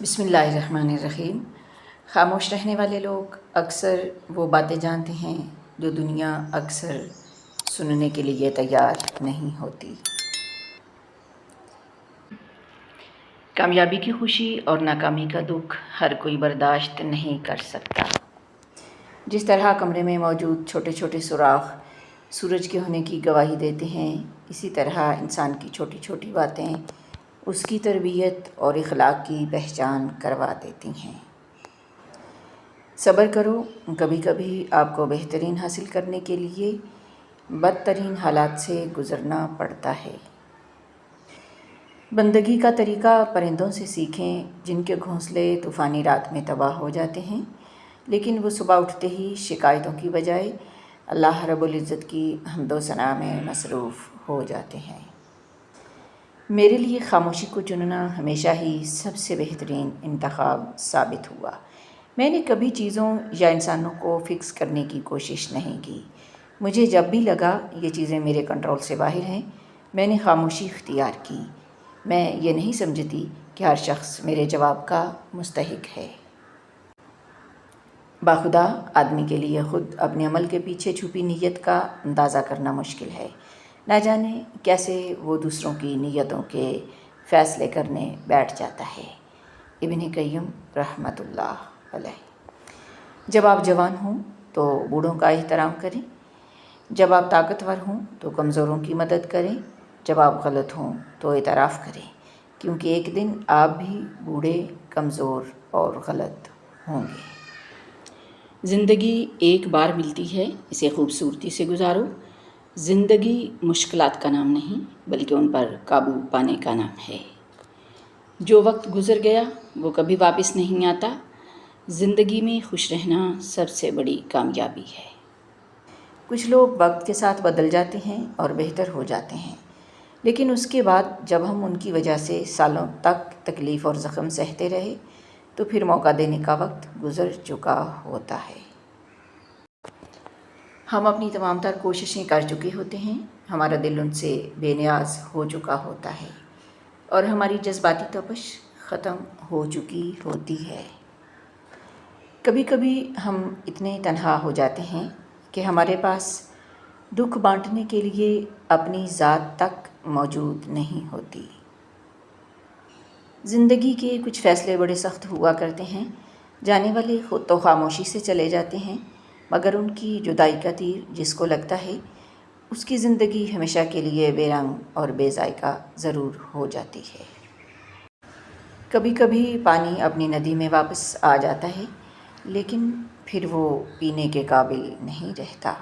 بسم اللہ الرحمن الرحیم۔ خاموش رہنے والے لوگ اکثر وہ باتیں جانتے ہیں جو دنیا اکثر سننے کے لیے تیار نہیں ہوتی۔ کامیابی کی خوشی اور ناکامی کا دکھ ہر کوئی برداشت نہیں کر سکتا۔ جس طرح کمرے میں موجود چھوٹے چھوٹے سوراخ سورج کے ہونے کی گواہی دیتے ہیں، اسی طرح انسان کی چھوٹی چھوٹی باتیں اس کی تربیت اور اخلاق کی پہچان کروا دیتی ہیں۔ صبر کرو، کبھی کبھی آپ کو بہترین حاصل کرنے کے لیے بدترین حالات سے گزرنا پڑتا ہے۔ بندگی کا طریقہ پرندوں سے سیکھیں، جن کے گھونسلے طوفانی رات میں تباہ ہو جاتے ہیں، لیکن وہ صبح اٹھتے ہی شکایتوں کی بجائے اللہ رب العزت کی حمد و ثنا میں مصروف ہو جاتے ہیں۔ میرے لیے خاموشی کو چننا ہمیشہ ہی سب سے بہترین انتخاب ثابت ہوا۔ میں نے کبھی چیزوں یا انسانوں کو فکس کرنے کی کوشش نہیں کی۔ مجھے جب بھی لگا یہ چیزیں میرے کنٹرول سے باہر ہیں، میں نے خاموشی اختیار کی۔ میں یہ نہیں سمجھتی کہ ہر شخص میرے جواب کا مستحق ہے۔ باخدا آدمی کے لیے خود اپنے عمل کے پیچھے چھپی نیت کا اندازہ کرنا مشکل ہے۔ نہ جانے کیسے وہ دوسروں کی نیتوں کے فیصلے کرنے بیٹھ جاتا ہے۔ ابن قیم رحمۃ اللہ علیہ۔ جب آپ جوان ہوں تو بوڑھوں کا احترام کریں، جب آپ طاقتور ہوں تو کمزوروں کی مدد کریں، جب آپ غلط ہوں تو اعتراف کریں، کیونکہ ایک دن آپ بھی بوڑھے، کمزور اور غلط ہوں گے۔ زندگی ایک بار ملتی ہے، اسے خوبصورتی سے گزارو۔ زندگی مشکلات کا نام نہیں بلکہ ان پر قابو پانے کا نام ہے۔ جو وقت گزر گیا وہ کبھی واپس نہیں آتا۔ زندگی میں خوش رہنا سب سے بڑی کامیابی ہے۔ کچھ لوگ وقت کے ساتھ بدل جاتے ہیں اور بہتر ہو جاتے ہیں، لیکن اس کے بعد جب ہم ان کی وجہ سے سالوں تک تکلیف اور زخم سہتے رہے تو پھر موقع دینے کا وقت گزر چکا ہوتا ہے۔ ہم اپنی تمام تر کوششیں کر چکے ہوتے ہیں، ہمارا دل ان سے بے نیاز ہو چکا ہوتا ہے اور ہماری جذباتی تپش ختم ہو چکی ہوتی ہے۔ کبھی کبھی ہم اتنے تنہا ہو جاتے ہیں کہ ہمارے پاس دکھ بانٹنے کے لیے اپنی ذات تک موجود نہیں ہوتی۔ زندگی کے کچھ فیصلے بڑے سخت ہوا کرتے ہیں۔ جانے والے خود تو خاموشی سے چلے جاتے ہیں، مگر ان کی جدائی کا تیر جس کو لگتا ہے اس کی زندگی ہمیشہ کے لیے بے رنگ اور بے ذائقہ ضرور ہو جاتی ہے۔ کبھی کبھی پانی اپنی ندی میں واپس آ جاتا ہے، لیکن پھر وہ پینے کے قابل نہیں رہتا۔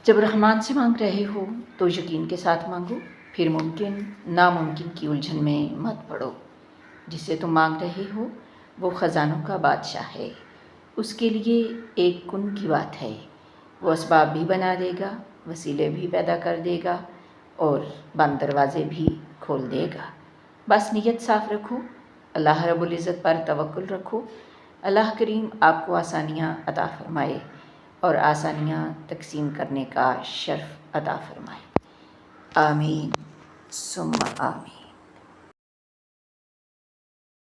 جب رحمان سے مانگ رہے ہو تو یقین کے ساتھ مانگو، پھر ممکن ناممکن کی الجھن میں مت پڑو۔ جس سے تم مانگ رہے ہو وہ خزانوں کا بادشاہ ہے، اس کے لیے ایک کن کی بات ہے۔ وہ اسباب بھی بنا دے گا، وسیلے بھی پیدا کر دے گا اور بند دروازے بھی کھول دے گا۔ بس نیت صاف رکھو، اللہ رب العزت پر توکل رکھو۔ اللہ کریم آپ کو آسانیاں عطا فرمائے اور آسانیاں تقسیم کرنے کا شرف عطا فرمائے۔ آمین ثم آمین۔